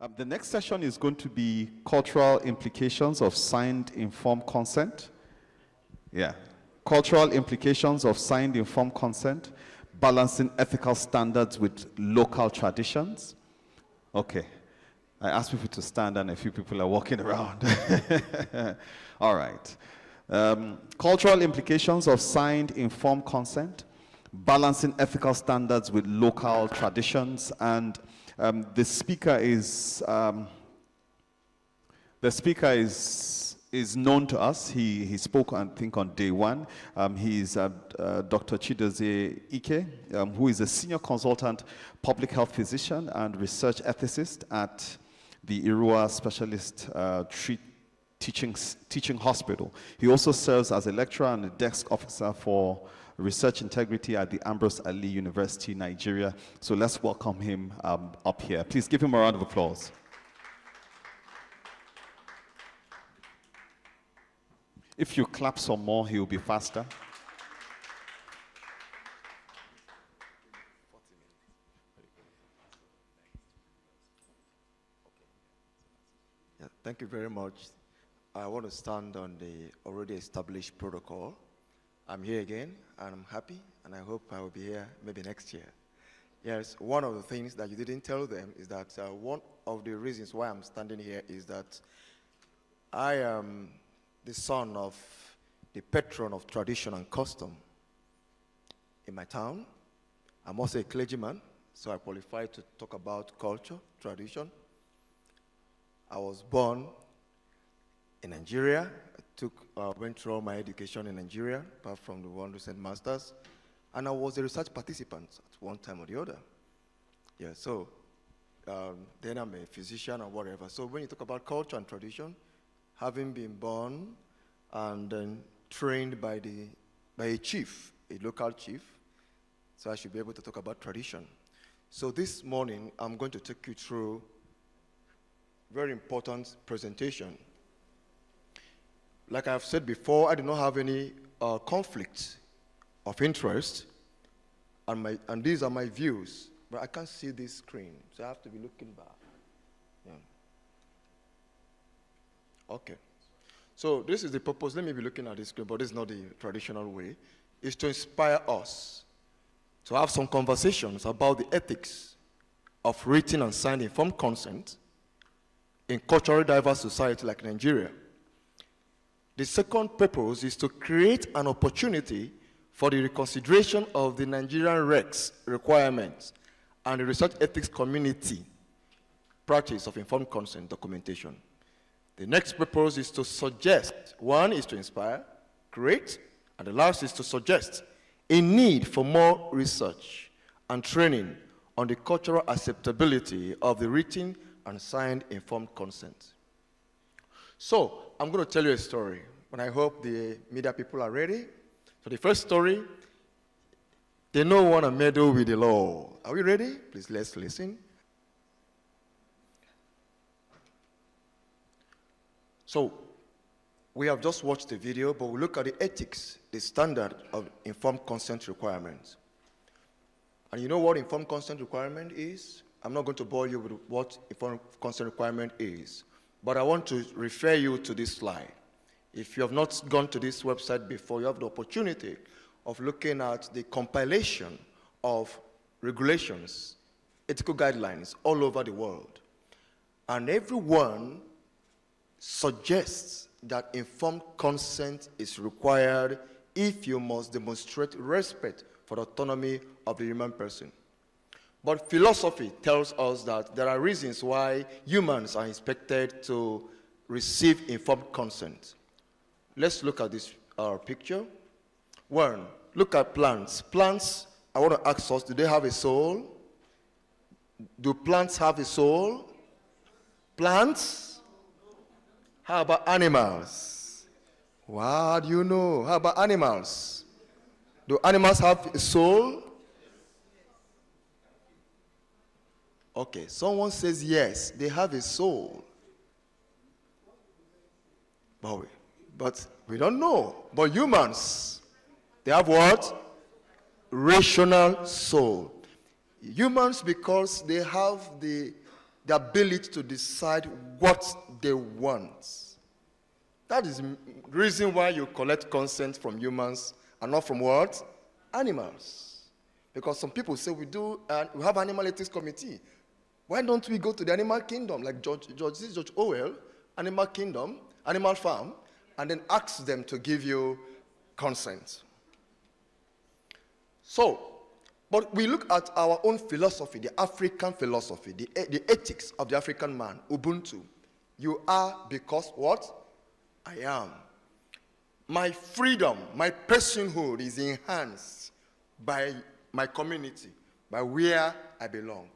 The next session is going to be cultural implications of signed informed consent. Yeah. Cultural implications of signed informed consent, balancing ethical standards with local traditions. Okay. I asked people to stand and a few people are walking around. All right. Cultural implications of signed informed consent, balancing ethical standards with local traditions. And the speaker is known to us. He spoke, I think, on day one. He's Dr. Chiedozie G, who is a senior consultant, public health physician, and research ethicist at the Irua Specialist Teaching Hospital. He also serves as a lecturer and a desk officer for research integrity at the Ambrose Ali University, Nigeria. So let's welcome him up here. Please give him a round of applause. If you clap some more, he will be faster. Yeah, thank you very much. I want to stand on the already established protocol. I'm here again, and I'm happy, and I hope I will be here maybe next year. Yes, one of the things that you didn't tell them is that one of the reasons why I'm standing here is that I am the son of the patron of tradition and custom in my town. I'm also a clergyman, so I qualify to talk about culture, tradition. I was born in Nigeria. Went through all my education in Nigeria, apart from the one recent masters, and I was a research participant at one time or the other. Yeah, so then I'm a physician or whatever. So when you talk about culture and tradition, having been born and then trained by a chief, a local chief, so I should be able to talk about tradition. So this morning, I'm going to take you through a very important presentation. Like I've said before, I do not have any conflict of interest, and these are my views, but I can't see this screen, so I have to be looking back. Yeah. Okay. So this is the purpose. Let me be looking at this screen, but this is not the traditional way. It's to inspire us to have some conversations about the ethics of written and signed informed consent in culturally diverse society like Nigeria. The second purpose is to create an opportunity for the reconsideration of the Nigerian regs requirements and the research ethics community practice of informed consent documentation. The next purpose is to suggest, one is to inspire, create, and the last is to suggest a need for more research and training on the cultural acceptability of the written and signed informed consent. So, I'm going to tell you a story, and I hope the media people are ready. So the first story, they don't want to meddle with the law. Are we ready? Please, let's listen. So, we have just watched the video, but we look at the ethics, the standard of informed consent requirements. And you know what informed consent requirement is? I'm not going to bore you with what informed consent requirement is. But I want to refer you to this slide. If you have not gone to this website before, you have the opportunity of looking at the compilation of regulations, ethical guidelines all over the world. And everyone suggests that informed consent is required if you must demonstrate respect for the autonomy of the human person. But philosophy tells us that there are reasons why humans are expected to receive informed consent. Let's look at this picture. One, look at plants. Plants, I want to ask us, do they have a soul? Do plants have a soul? Plants? How about animals? What do you know? How about animals? Do animals have a soul? Okay, someone says yes, they have a soul. But we don't know. But humans, they have what? Rational soul. Humans, because they have the the ability to decide what they want. That is the reason why you collect consent from humans and not from what? Animals. Because some people say we have animal ethics committee. Why don't we go to the animal kingdom, like George Orwell, Animal Kingdom, Animal Farm, and then ask them to give you consent? So, but we look at our own philosophy, the African philosophy, the ethics of the African man, Ubuntu. You are because what? I am. My freedom, my personhood is enhanced by my community, by where I belong.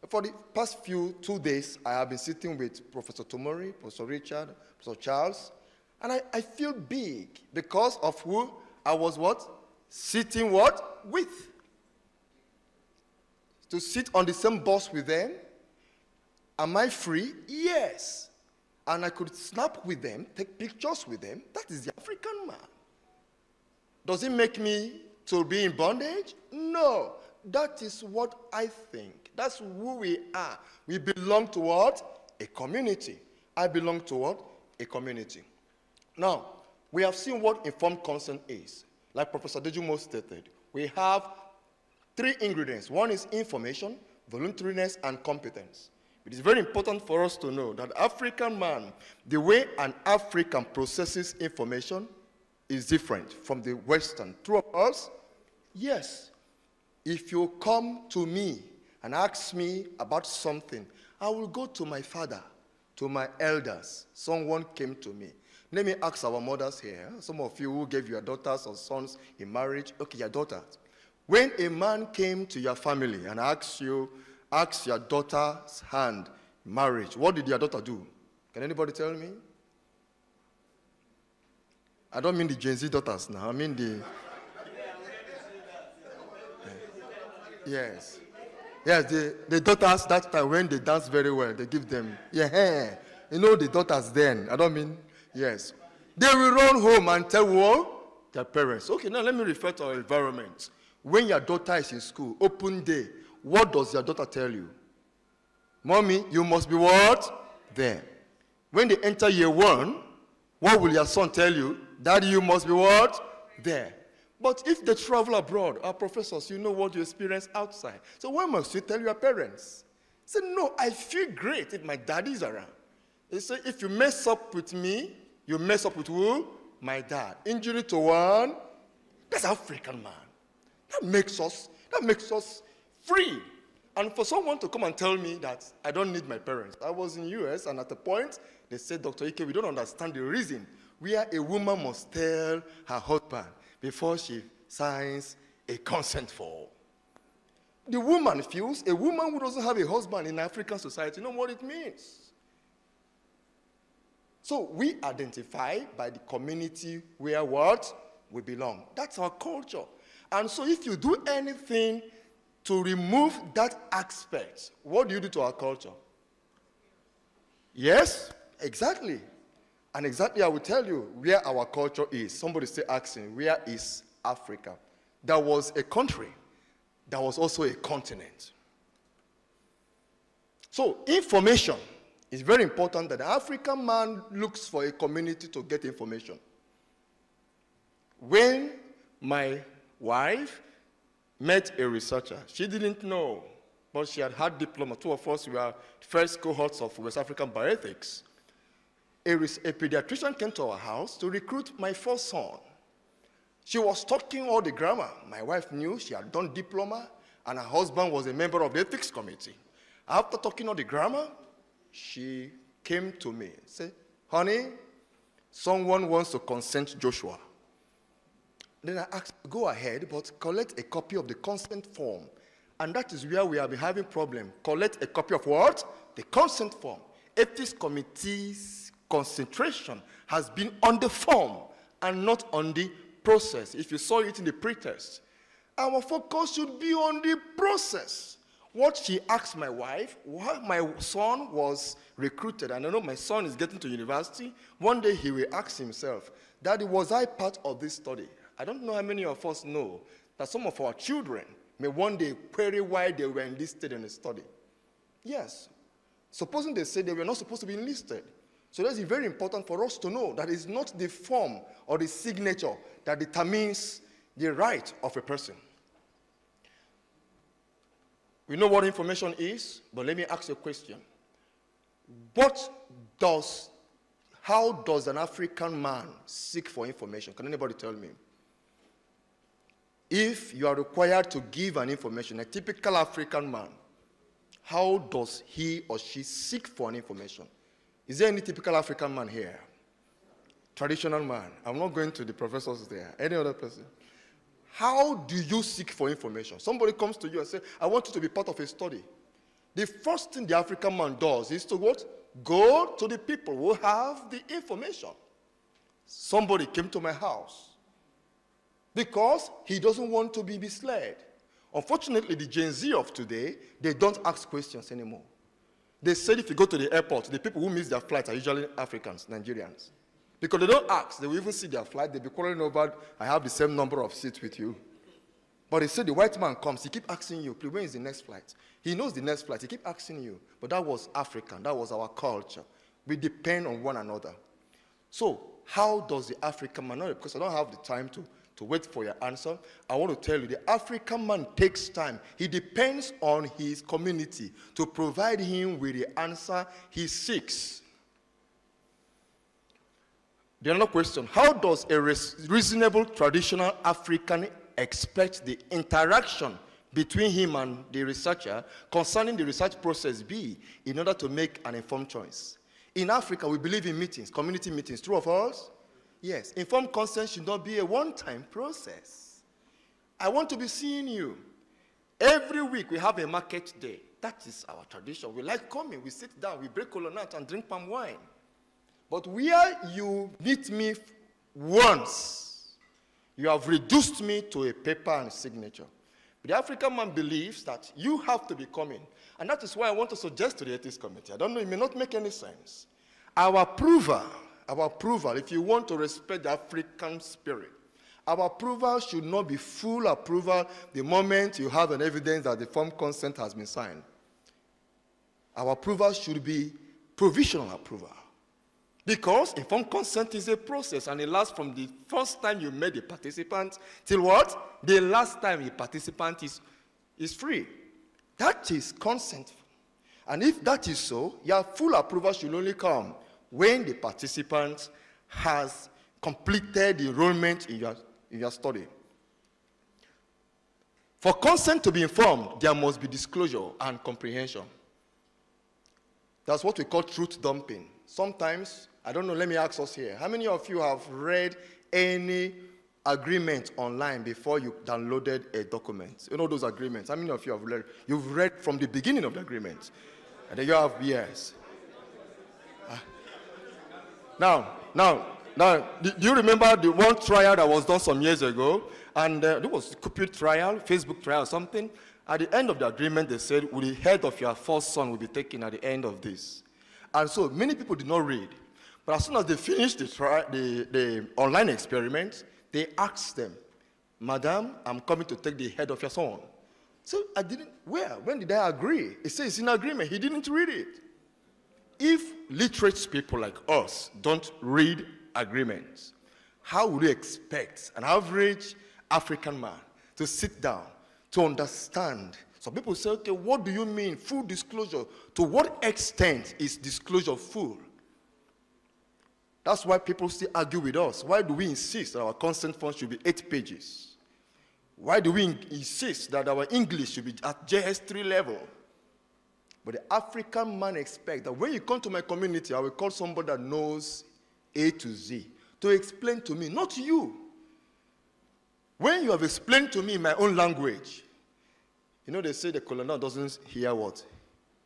For the past 2 days, I have been sitting with Professor Tomori, Professor Richard, Professor Charles, and I feel big because of who I was what? Sitting what? With. To sit on the same bus with them. Am I free? Yes. And I could snap with them, take pictures with them. That is the African man. Does it make me to be in bondage? No. That is what I think. That's who we are. We belong to what? A community. I belong to what? A community. Now, we have seen what informed consent is. Like Professor Dejumo stated, we have 3 ingredients. One is information, voluntariness, and competence. It is very important for us to know that African man, the way an African processes information is different from the Western. True of us? Yes. If you come to me and ask me about something, I will go to my father, to my elders. Someone came to me. Let me ask our mothers here. Some of you who gave your daughters or sons in marriage, okay, your daughters. When a man came to your family and asked your daughter's hand in marriage, what did your daughter do? Can anybody tell me? I don't mean the Gen Z daughters now. I mean the... Yes. Yes, the daughters that time when they dance very well, they give them, yeah, you know the daughters then. I don't mean, yes. They will run home and tell what? Their parents. Okay, now let me refer to our environment. When your daughter is in school, open day, what does your daughter tell you? Mommy, you must be what? There. When they enter year 1, what will your son tell you? Daddy, you must be what? There. But if they travel abroad, our professors, you know what you experience outside. So why must you tell your parents? Say, no, I feel great if my daddy is around. They say, if you mess up with me, you mess up with who? My dad. Injury to one, that's African man. That makes us free. And for someone to come and tell me that I don't need my parents. I was in US, and at a point, they said, Dr. Ike, we don't understand the reason where a woman must tell her husband before she signs a consent form. The woman feels a woman who doesn't have a husband in African society, you know what it means. So we identify by the community where what? We belong. That's our culture. And so if you do anything to remove that aspect, what do you do to our culture? Yes, exactly. And exactly, I will tell you where our culture is. Somebody say, asking, where is Africa? There was a country. There was also a continent. So information is very important that the African man looks for a community to get information. When my wife met a researcher, she didn't know, but she had diploma. 2 of us were first cohorts of West African bioethics. A pediatrician came to our house to recruit my first son. She was talking all the grammar. My wife knew she had done diploma, and her husband was a member of the ethics committee. After talking all the grammar, she came to me and said, honey, someone wants to consent Joshua. Then I asked, go ahead, but collect a copy of the consent form. And that is where we have been having problem. Collect a copy of what? The consent form. Ethics committee's concentration has been on the form and not on the process. If you saw it in the pretest, our focus should be on the process. What she asked my wife, while my son was recruited, and I know my son is getting to university, one day he will ask himself, Daddy, was I part of this study? I don't know how many of us know that some of our children may one day query why they were enlisted in a study. Yes, Supposing they say they were not supposed to be enlisted. So that's very important for us to know that it's not the form or the signature that determines the right of a person. We know what information is, but let me ask you a question. How does an African man seek for information? Can anybody tell me? If you are required to give an information, a typical African man, how does he or she seek for an information? Is there any typical African man here? Traditional man. I'm not going to the professors there. Any other person? How do you seek for information? Somebody comes to you and says, I want you to be part of a study. The first thing the African man does is to what? Go to the people who have the information. Somebody came to my house because he doesn't want to be misled. Unfortunately, the Gen Z of today, they don't ask questions anymore. They said if you go to the airport, the people who miss their flights are usually Africans, Nigerians. Because they don't ask. They will even see their flight. They'll be calling over, I have the same number of seats with you. But they say the white man comes, he keeps asking you, when is the next flight? He knows the next flight, he keeps asking you. But that was African, that was our culture. We depend on one another. So, how does the African man, not because I don't have the time to wait for your answer, I want to tell you, the African man takes time. He depends on his community to provide him with the answer he seeks. The other question, how does a reasonable traditional African expect the interaction between him and the researcher concerning the research process be in order to make an informed choice? In Africa, we believe in meetings, community meetings. True or false? Yes. Informed consent should not be a one-time process. I want to be seeing you. Every week we have a market day. That is our tradition. We like coming. We sit down, we break kola nut and drink palm wine. But where you meet me once, you have reduced me to a paper and a signature. But the African man believes that you have to be coming. And that is why I want to suggest to the ethics committee. I don't know, it may not make any sense. Our approval, if you want to respect the African spirit, our approval should not be full approval the moment you have an evidence that the formed consent has been signed. Our approval should be provisional approval. Because informed consent is a process, and it lasts from the first time you met the participant till what? The last time the participant is free. That is consent. And if that is so, your full approval should only come when the participant has completed the enrollment in your study. For consent to be informed, there must be disclosure and comprehension. That's what we call truth dumping. Sometimes, I don't know, let me ask us here. How many of you have read any agreement online before you downloaded a document? You know those agreements. How many of you have read? You've read from the beginning of the agreement. And then you have, yes. Now, do you remember the one trial that was done some years ago? And there was a Cupid trial, Facebook trial, something. At the end of the agreement, they said, the head of your first son will be taken at the end of this. And so many people did not read. But as soon as they finished the online experiment, they asked them, Madam, I'm coming to take the head of your son. So I didn't, when did I agree? It says it's in agreement. He didn't read it. If literate people like us don't read agreements, how would you expect an average African man to sit down, to understand? Some people say, okay, what do you mean full disclosure? To what extent is disclosure full? That's why people still argue with us. Why do we insist that our consent form should be 8 pages? Why do we insist that our English should be at JS3 level? But the African man expects that when you come to my community, I will call somebody that knows A to Z to explain to me, not you. When you have explained to me in my own language, you know they say the colonel doesn't hear what?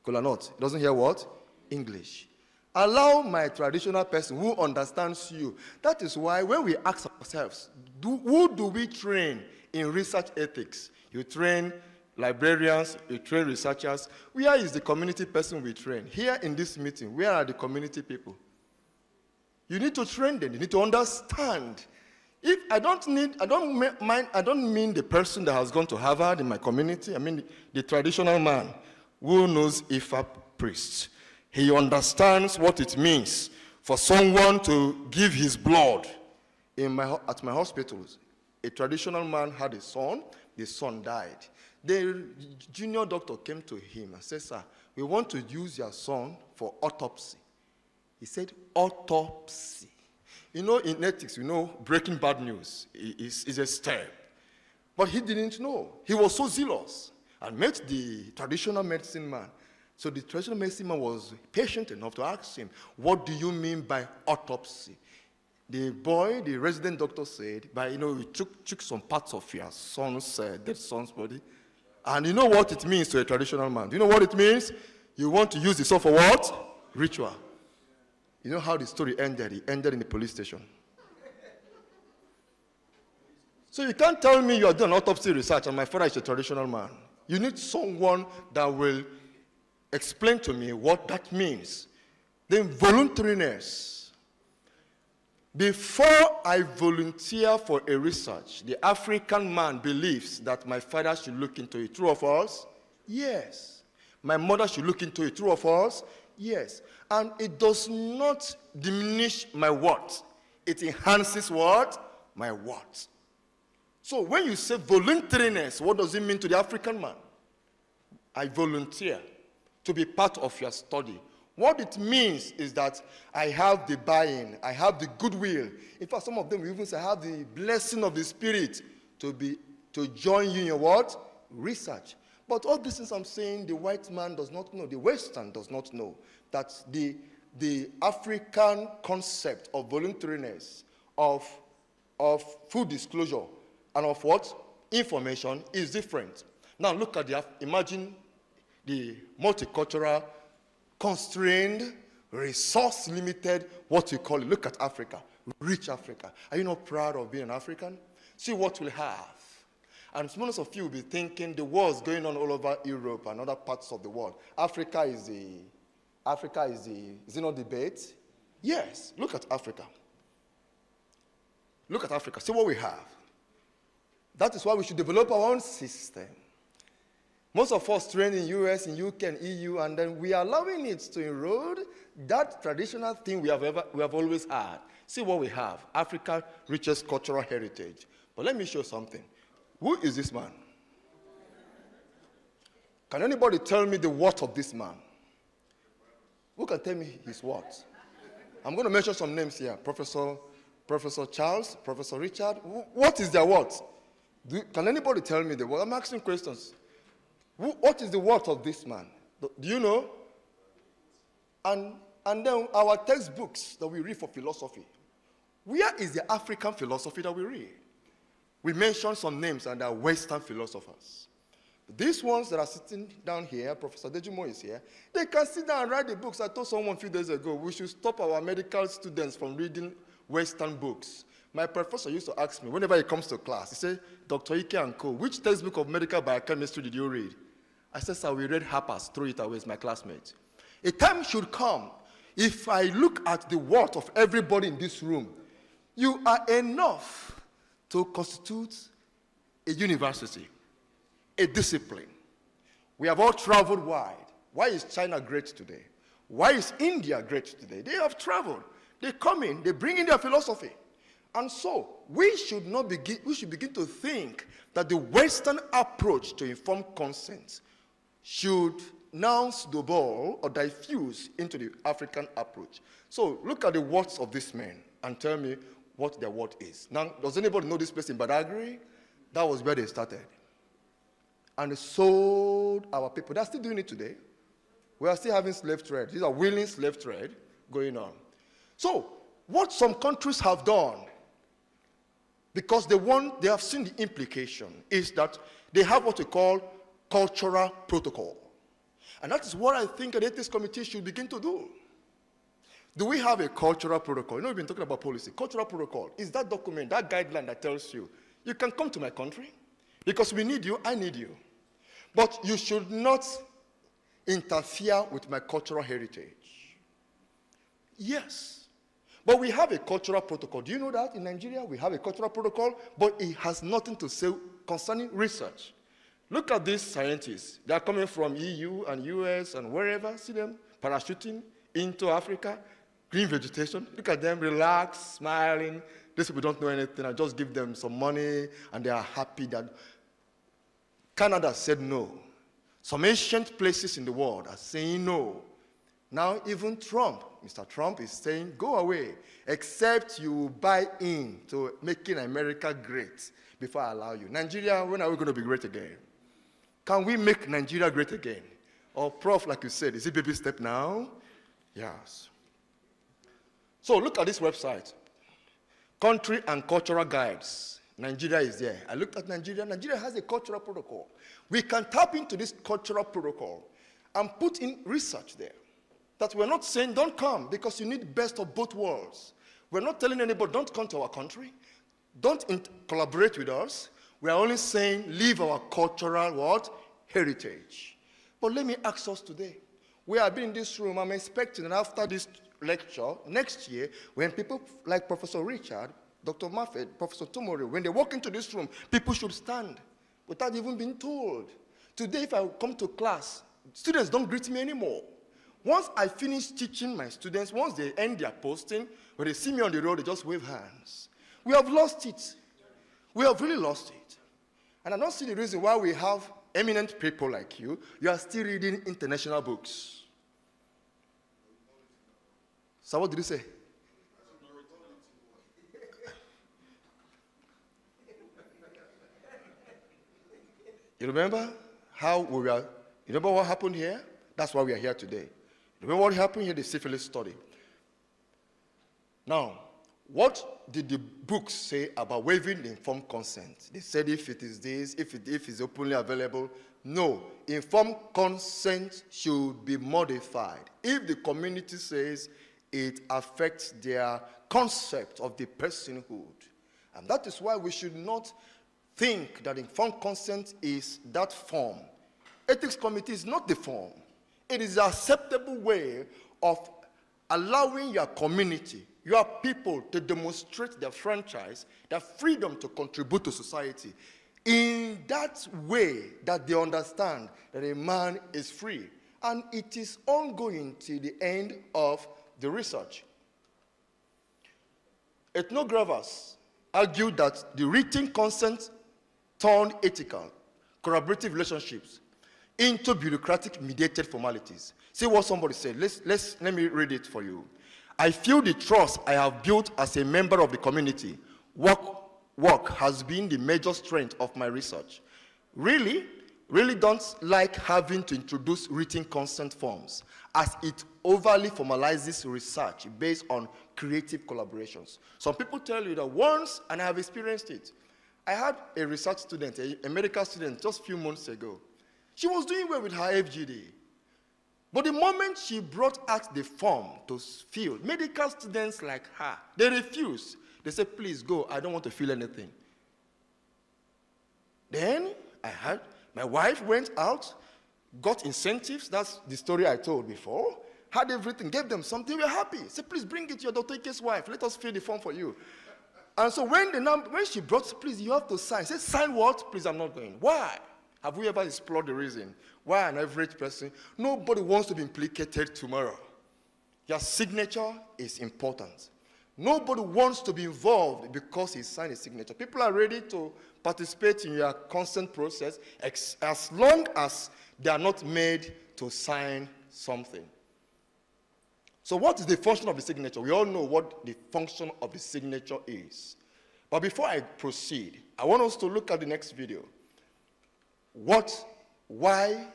Colonel doesn't hear what? English. Allow my traditional person who understands you. That is why when we ask ourselves, who do we train in research ethics? You train librarians, you train researchers. Where is the community person we train? Here in this meeting, where are the community people? You need to train them. You need to understand. If I don't mean the person that has gone to Harvard in my community. I mean the traditional man who knows Ifa priests. He understands what it means for someone to give his blood. At my hospitals, a traditional man had a son. The son died. The junior doctor came to him and said, "Sir, we want to use your son for autopsy." He said, "Autopsy." You know, in ethics, breaking bad news is a step. But he didn't know. He was so zealous and met the traditional medicine man. So the traditional medicine man was patient enough to ask him, "What do you mean by autopsy?" The boy, the resident doctor said, we took some parts of your son's, dead son's body. And you know what it means to a traditional man? Do you know what it means? You want to use the soul for what? Ritual. You know how the story ended? It ended in the police station. So you can't tell me you are doing autopsy research and my father is a traditional man. You need someone that will explain to me what that means. Then voluntariness. Before I volunteer for a research, the African man believes that my father should look into it. True or false? Yes. My mother should look into it. True or false? Yes. And it does not diminish my what? It enhances what? My what? So when you say voluntariness, what does it mean to the African man? I volunteer to be part of your study. What it means is that I have the buy-in, I have the goodwill. In fact, some of them will even say I have the blessing of the Spirit to join you in your what? Research. But all these things I'm saying, the white man does not know, the Western does not know, that the African concept of voluntariness, of full disclosure, and of what? Information is different. Now look at imagine the multicultural, constrained, resource-limited, what you call it. Look at Africa, rich Africa. Are you not proud of being an African? See what we'll have. And most of you will be thinking the war is going on all over Europe and other parts of the world. Africa is it not debate? Yes, look at Africa. Look at Africa, see what we have. That is why we should develop our own system. Most of us train in US, in UK, and EU, and then we are allowing it to erode that traditional thing we have always had. See what we have, Africa's richest cultural heritage. But let me show something. Who is this man? Can anybody tell me the what of this man? Who can tell me his what? I'm going to mention some names here. Professor Charles, Professor Richard. What is their what? Can anybody tell me the what? I'm asking questions. What is the what of this man? Do you know? And then our textbooks that we read for philosophy. Where is the African philosophy that we read? We mentioned some names and they are Western philosophers. These ones that are sitting down here, Professor Dejimo is here, they can sit down and write the books. I told someone a few days ago, we should stop our medical students from reading Western books. My professor used to ask me, whenever he comes to class, he said, "Dr. Ike and Co., which textbook of medical biochemistry did you read?" I said, "Sir, we read Harper's, throw it away, it's my classmate." A time should come, if I look at the worth of everybody in this room, you are enough to constitute a university, a discipline. We have all traveled wide. Why is China great today? Why is India great today? They have traveled. They come in, they bring in their philosophy. And so, we should begin to think that the Western approach to informed consent should now snowball or diffuse into the African approach. So, look at the words of this man and tell me what their word is. Now, does anybody know this place in Badagry? That was where they started. And they sold our people. They're still doing it today. We are still having slave trade. These are willing slave trade going on. So, what some countries have done, because they have seen the implication, is that they have what we call cultural protocol. And that is what I think an ethics committee should begin to do. Do we have a cultural protocol? You know, we've been talking about policy. Cultural protocol is that document, that guideline that tells you, you can come to my country because we need you, I need you. But you should not interfere with my cultural heritage. Yes. But we have a cultural protocol. Do you know that in Nigeria we have a cultural protocol, but it has nothing to say concerning research. Look at these scientists. They are coming from EU and US and wherever. See them parachuting into Africa, green vegetation. Look at them, relaxed, smiling. These people don't know anything. I just give them some money, and they are happy that Canada said no. Some ancient places in the world are saying no. Now even Trump, Mr. Trump is saying, go away, except you buy in to making America great before I allow you. Nigeria, when are we going to be great again? Can we make Nigeria great again? Or Prof, like you said, is it baby step now? Yes. So look at this website. Country and cultural guides. Nigeria is there. I looked at Nigeria. Nigeria has a cultural protocol. We can tap into this cultural protocol and put in research there. That we're not saying don't come because you need best of both worlds. We're not telling anybody don't come to our country. Don't collaborate with us. We are only saying leave our cultural what? Heritage. But let me ask us today. We have been in this room. I'm expecting that after this lecture, next year, when people like Professor Richard, Dr. Maffet, Professor Tomori, when they walk into this room, people should stand without even being told. Today, if I come to class, students don't greet me anymore. Once I finish teaching my students, once they end their posting, when they see me on the road, they just wave hands. We have lost it. We have really lost it. And I don't see the reason why we have eminent people like you. You are still reading international books. So what did you say? You remember how we were, you remember what happened here? That's why we are here today. Remember what happened here, the syphilis study. Now, what did the books say about waiving the informed consent? They said if it is this, if it's openly available. No, informed consent should be modified. If the community says it affects their concept of the personhood. And that is why we should not think that informed consent is that form. Ethics committee is not the form. It is an acceptable way of allowing your community, your people, to demonstrate their franchise, their freedom to contribute to society in that way that they understand that a man is free. And it is ongoing till the end of the research. Ethnographers argued that the written consent turned ethical, collaborative relationships into bureaucratic mediated formalities. See what somebody said. Let me read it for you. I feel the trust I have built as a member of the community work has been the major strength of my research. Really don't like having to introduce written consent forms as it overly formalizes research based on creative collaborations. Some people tell you that once, and I have experienced it, I had a research student, a medical student, just a few months ago. She was doing well with her FGD. But the moment she brought out the form to fill, medical students like her, they refused. They said, please go, I don't want to fill anything. Then my wife went out, got incentives, that's the story I told before, had everything, gave them something, we were happy. Said, please bring it to your Dr. Ike's wife, let us fill the form for you. And so when she brought, please, you have to sign. Say, sign what? Please, I'm not going. Why? Have we ever explored the reason? Why an average person? Nobody wants to be implicated tomorrow. Your signature is important. Nobody wants to be involved because he signed a signature. People are ready to participate in your consent process as long as they are not made to sign something. So what is the function of the signature? We all know what the function of the signature is. But before I proceed, I want us to look at the next video. Why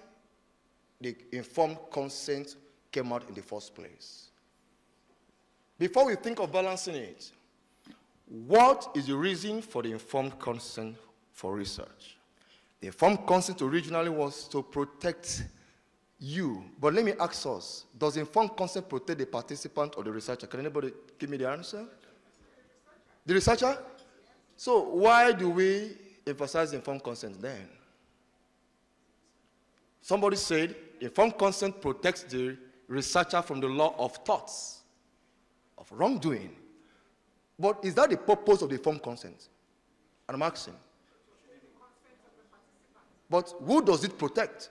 the informed consent came out in the first place. Before we think of balancing it, what is the reason for the informed consent for research? The informed consent originally was to protect you. But let me ask us, does informed consent protect the participant or the researcher? Can anybody give me the answer? The researcher? So why do we emphasize informed consent then? Somebody said informed consent protects the researcher from the law of thoughts, of wrongdoing. But is that the purpose of the informed consent? And I'm asking. But who does it protect?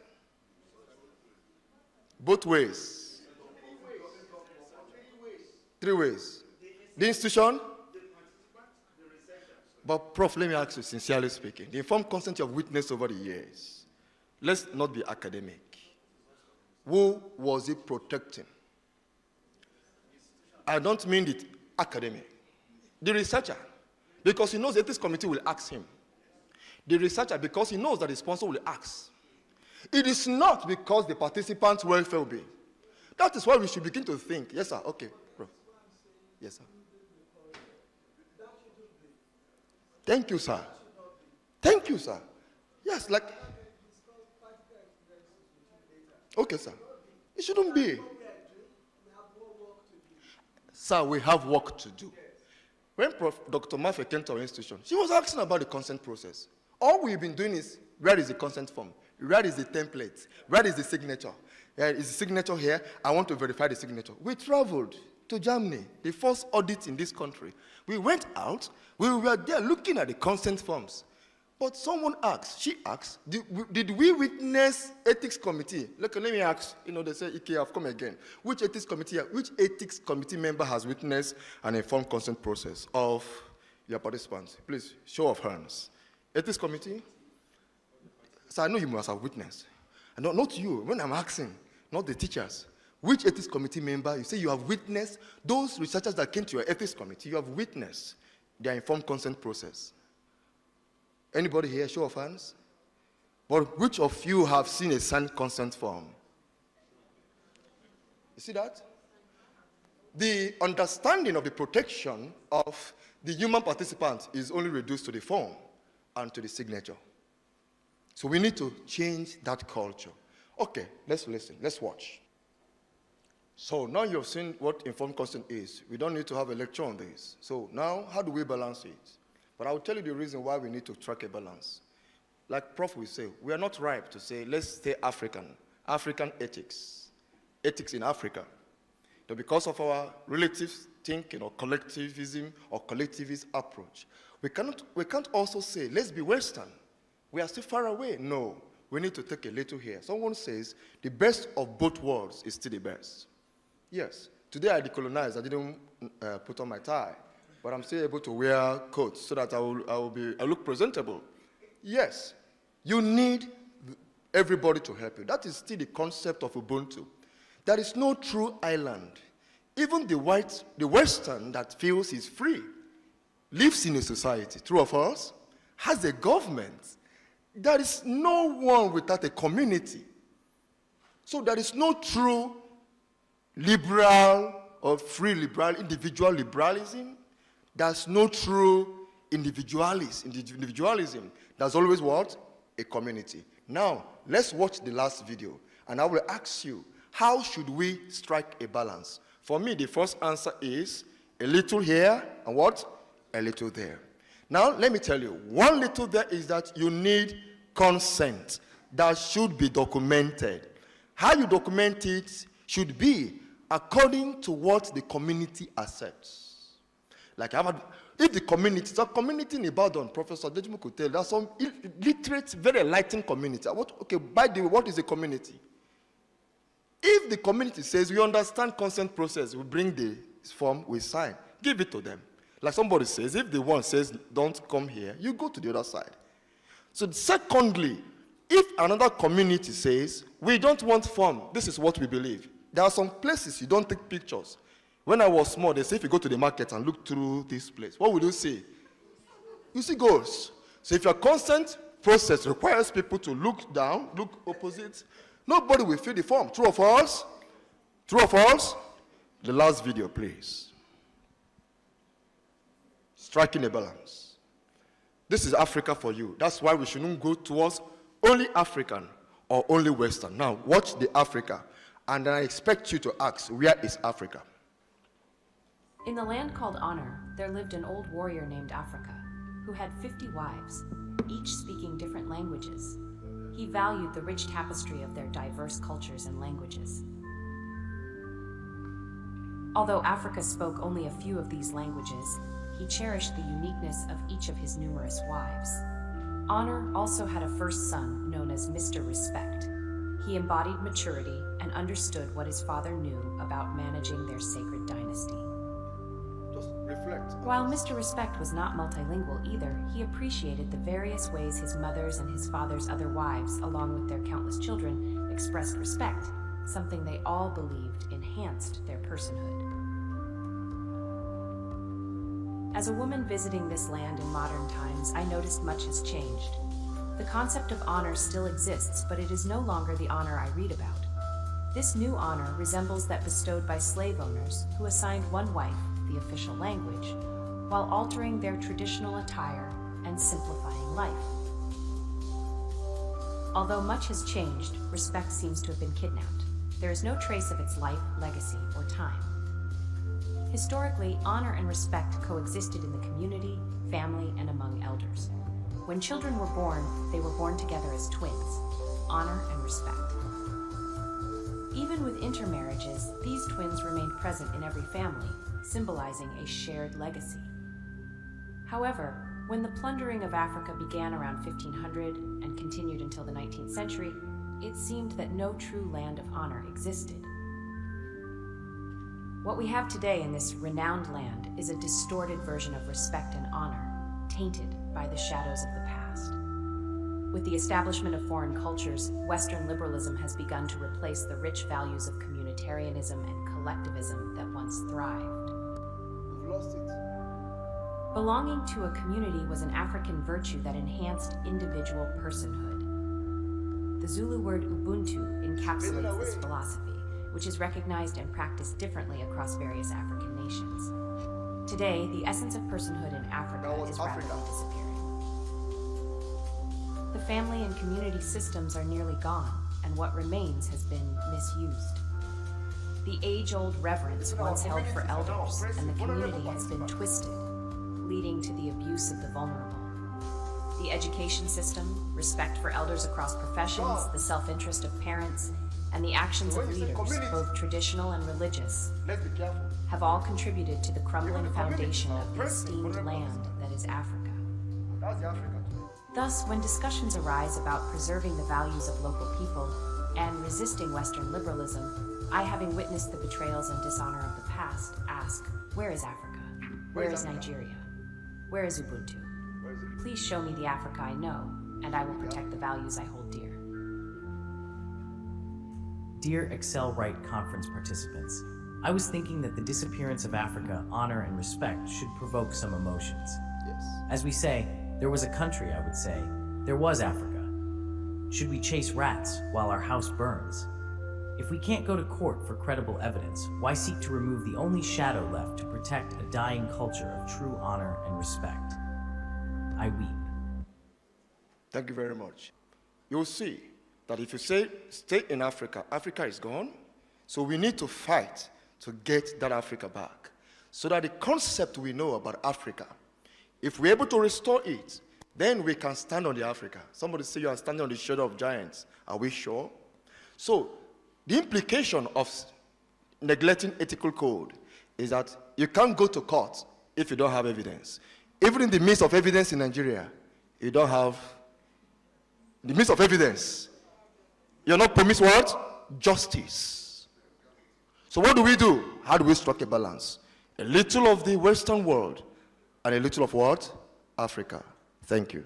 Both ways. 3 ways. The institution. But Prof, let me ask you, sincerely speaking, the informed consent you have witnessed over the years, let's not be academic. Who was it protecting? I don't mean the academic. The researcher, because he knows the ethics committee will ask him. The researcher, because he knows that the sponsor will ask. It is not because the participants' welfare will be. That is why we should begin to think. Yes, sir. Okay, Prof. Yes, sir. Thank you, sir. Thank you, sir. Yes, like. Okay, sir. It shouldn't be. Sir, we have work to do. When Dr. Mafia came to our institution, she was asking about the consent process. All we've been doing is, where is the consent form? Where is the template? Where is the signature? Is the signature here? I want to verify the signature. We traveled to Germany, the first audit in this country. We went out, we were there looking at the consent forms. But someone asked, she asked, did we witness ethics committee? Look, let me ask, they say, okay, I've come again. Which ethics committee member has witnessed an informed consent process of your participants? Please, show of hands. Ethics committee? So I know you must have witnessed. And not you, when I'm asking, not the teachers. Which ethics committee member, you say you have witnessed, those researchers that came to your ethics committee, you have witnessed their informed consent process. Anybody here, show of hands? But which of you have seen a signed consent form? You see that? The understanding of the protection of the human participant is only reduced to the form and to the signature. So we need to change that culture. Okay, let's listen, let's watch. So now you've seen what informed consent is. We don't need to have a lecture on this. So now, how do we balance it? But I will tell you the reason why we need to track a balance. Like Prof will say, we are not ripe to say, let's stay African ethics in Africa. But because of our relative thinking or collectivism or collectivist approach, we can't also say, let's be Western. We are still far away. No, we need to take a little here. Someone says, the best of both worlds is still the best. Yes, today I decolonized. I didn't put on my tie, but I'm still able to wear coats so that I look presentable. Yes, you need everybody to help you. That is still the concept of Ubuntu. There is no true island. Even the Western that feels he's free, lives in a society, true of us, has a government. There is no one without a community. So there is no true liberal or free liberal, individual liberalism. There's no true individualism. There's always what? A community. Now, let's watch the last video, and I will ask you, how should we strike a balance? For me, the first answer is a little here and what? A little there. Now, let me tell you, one little there is that you need consent that should be documented. How you document it should be according to what the community accepts. Like, if the community in Ibadan, Professor Dejimu could tell, there's some illiterate, very enlightened community. Okay, by the way, what is a community? If the community says, we understand consent process, we bring the form, we sign, give it to them. Like somebody says, if the one says, don't come here, you go to the other side. So secondly, if another community says, we don't want form, this is what we believe. There are some places you don't take pictures. When I was small, they say if you go to the market and look through this place, what will you see? You see ghosts. So if your consent process requires people to look down, look opposite, nobody will fill the form. True or false? True or false? The last video, please. Striking a balance. This is Africa for you. That's why we shouldn't go towards only African or only Western. Now, watch the Africa. And I expect you to ask, where is Africa? In the land called Honor, there lived an old warrior named Africa, who had 50 wives, each speaking different languages. He valued the rich tapestry of their diverse cultures and languages. Although Africa spoke only a few of these languages, he cherished the uniqueness of each of his numerous wives. Honor also had a first son known as Mr. Respect. He embodied maturity and understood what his father knew about managing their sacred dynasty. reflect on While this. Mr. Respect was not multilingual either, he appreciated the various ways his mother's and his father's other wives, along with their countless children, expressed respect, something they all believed enhanced their personhood. As a woman visiting this land in modern times, I noticed much has changed. The concept of honor still exists, but it is no longer the honor I read about. This new honor resembles that bestowed by slave owners who assigned one wife the official language, while altering their traditional attire and simplifying life. Although much has changed, respect seems to have been kidnapped. There is no trace of its life, legacy, or time. Historically, honor and respect coexisted in the community, family, and among elders. When children were born, they were born together as twins, honor and respect. Even with intermarriages, these twins remained present in every family, symbolizing a shared legacy. However, when the plundering of Africa began around 1500 and continued until the 19th century, it seemed that no true land of honor existed. What we have today in this renowned land is a distorted version of respect and honor, tainted by the shadows of the past. With the establishment of foreign cultures, Western liberalism has begun to replace the rich values of communitarianism and collectivism that once thrived. We've lost it. Belonging to a community was an African virtue that enhanced individual personhood. The Zulu word Ubuntu encapsulates this philosophy, which is recognized and practiced differently across various African nations. Today, the essence of personhood in Africa is rapidly disappearing. The family and community systems are nearly gone, and what remains has been misused. The age-old reverence once held for elders and the community has been twisted, leading to the abuse of the vulnerable. The education system, respect for elders across professions, the self-interest of parents, and the actions of leaders, both traditional and religious, Let's be careful. have all contributed to the crumbling foundation of the esteemed land that is Africa. That's the Africa today. Thus, when discussions arise about preserving the values of local people and resisting Western liberalism, I, having witnessed the betrayals and dishonor of the past, ask, where is Africa? Where is Nigeria? Where is Ubuntu? Where is it? Please show me the Africa I know, and I will protect the values I hold dear. Dear EXCEL RITE Conference participants, I was thinking that the disappearance of Africa, honor and respect should provoke some emotions. Yes. As we say, there was a country, I would say, there was Africa. Should we chase rats while our house burns? If we can't go to court for credible evidence, why seek to remove the only shadow left to protect a dying culture of true honor and respect? I weep. Thank you very much. You'll see that if you say stay in Africa, Africa is gone. So we need to fight to get that Africa back. So that the concept we know about Africa, if we're able to restore it, then we can stand on the Africa. Somebody say you are standing on the shoulder of giants. Are we sure? So the implication of neglecting ethical code is that you can't go to court if you don't have evidence. Even in the midst of evidence in Nigeria, you don't have the midst of evidence. You're not promised what? Justice. So what do? How do we strike a balance? A little of the Western world and a little of what? Africa. Thank you.